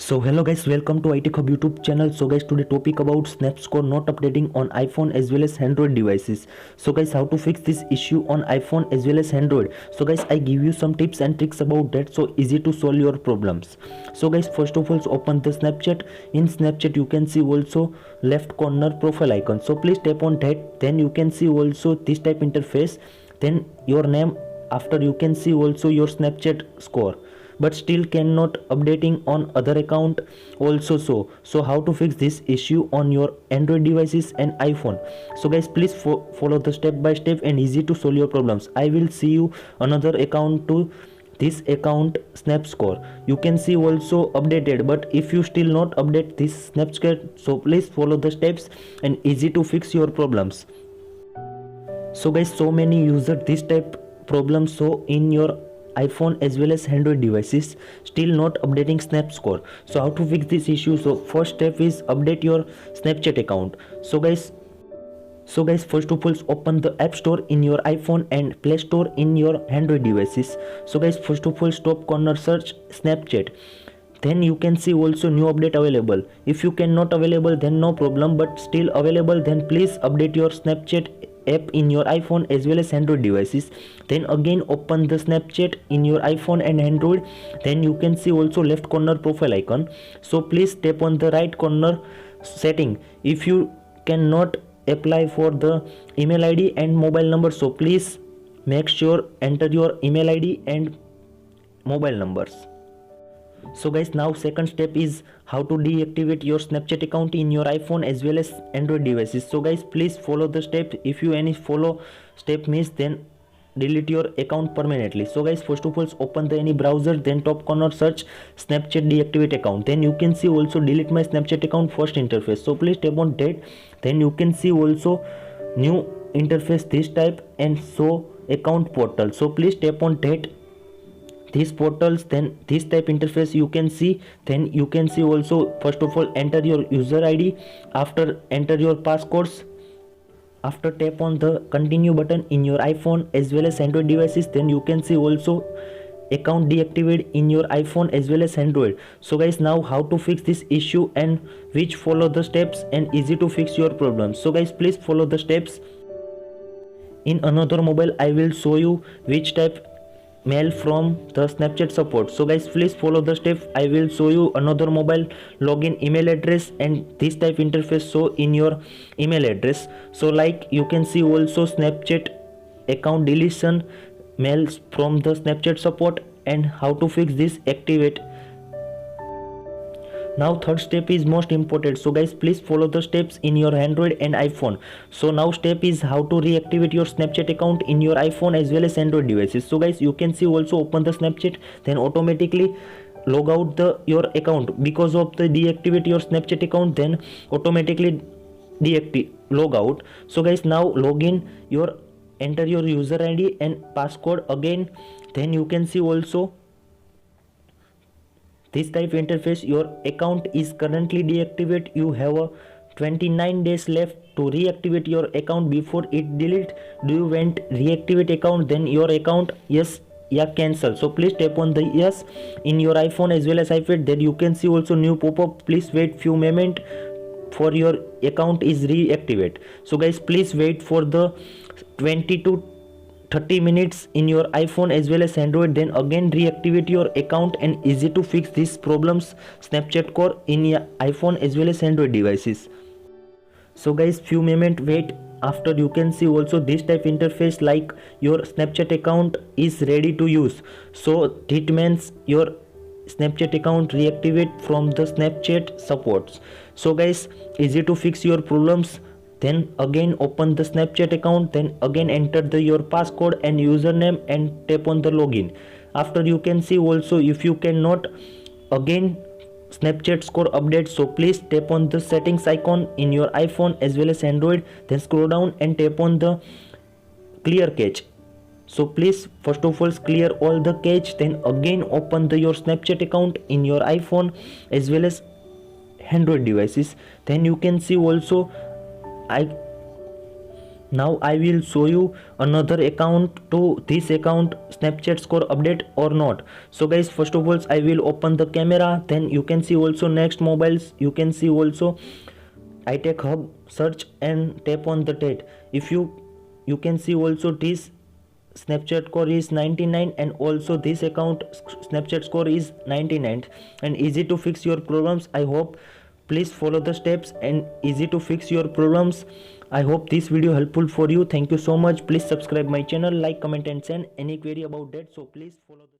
So hello guys, welcome to iTechHub YouTube channel. So guys, today topic about Snapscore not updating on iPhone as well as Android devices. So guys, how to fix this issue on iPhone as well as Android. So guys, I give you some tips and tricks about that, so easy to solve your problems. So guys, first of all, open the Snapchat. In Snapchat you can see also left corner profile icon. So please tap on that. Then you can see also this type interface. Then your name. After you can see also your Snapchat score, but still cannot updating on other account also. So how to fix this issue on your Android devices and iPhone. So guys, please follow the step by step and easy to solve your problems. I will see you another account to this account Snapscore. You can see also updated, but if you still not update this Snapscore, so please follow the steps and easy to fix your problems. So guys, so many users this type problems, so in your iPhone as well as Android devices still not updating Snapscore. So how to fix this issue? So first step is update your Snapchat account. So guys, first of all, open the App Store in your iPhone and Play Store in your Android devices. So guys, first of all, top corner search Snapchat. Then you can see also new update available. If you cannot available, then no problem, but still available, then please update your Snapchat app in your iPhone as well as Android devices. Then again open the Snapchat in your iPhone and Android. Then you can see also left corner profile icon. So please tap on the right corner setting. If you cannot apply for the email ID and mobile number, so please make sure enter your email ID and mobile numbers. So guys, now second step is how to deactivate your Snapchat account in your iPhone as well as Android devices. So guys, please follow the step. If you any follow step miss, then delete your account permanently. So guys, first of all, open the any browser, then top corner search Snapchat deactivate account. Then you can see also delete my Snapchat account first interface. So please tap on that. Then you can see also new interface this type and show account portal. So please tap on that. These portals, then this type interface you can see. Then you can see also first of all enter your user ID. After enter your passcodes. After tap on the continue button in your iPhone as well as Android devices, then you can see also account deactivated in your iPhone as well as Android. So guys, now how to fix this issue and which follow the steps and easy to fix your problems. So guys, please follow the steps. In another mobile I will show you which type mail from the Snapchat support. So guys, please follow the steps. I will show you another mobile login email address and this type interface show in your email address. So like you can see also Snapchat account deletion mails from the Snapchat support and how to fix this activate. Now third step is most important. So guys, please follow the steps in your Android and iPhone. So now step is how to reactivate your Snapchat account in your iPhone as well as Android devices. So guys, you can see also open the Snapchat, then automatically log out your account because of the deactivate your Snapchat account, then automatically log out. So guys, now log in your enter your user ID and passcode again. Then you can see also this type interface. Your account is currently deactivated. You have a 29 days left to reactivate your account before it delete. Do you want reactivate account? Then your account, yes, yeah, cancel. So please tap on the yes in your iPhone as well as iPad. Then you can see also new pop-up. Please wait few moments for your account is reactivate. So guys, please wait for the 20 to 30 minutes in your iPhone as well as Android. Then again reactivate your account and easy to fix these problems Snapchat core in your iPhone as well as Android devices. So guys, few moments wait. After you can see also this type interface like your Snapchat account is ready to use. So it means your Snapchat account reactivate from the Snapchat supports. So guys, easy to fix your problems. Then again open the Snapchat account, then again enter your passcode and username and tap on the login. After you can see also if you cannot again Snapchat score update, so please tap on the settings icon in your iPhone as well as Android, then scroll down and tap on the clear cache. So please first of all clear all the cache, then again open your Snapchat account in your iPhone as well as Android devices. Then you can see also Now I will show you another account to this account Snapchat score update or not. So guys, first of all I will open the camera, then you can see also next mobiles, you can see also iTechHub, search and tap on the date. If you can see also this Snapchat score is 99 and also this account Snapchat score is 99 and easy to fix your problems. I hope please follow the steps and easy to fix your problems. I hope this video helpful for you. Thank you so much. Please subscribe my channel, like, comment and send any query about that. So please follow the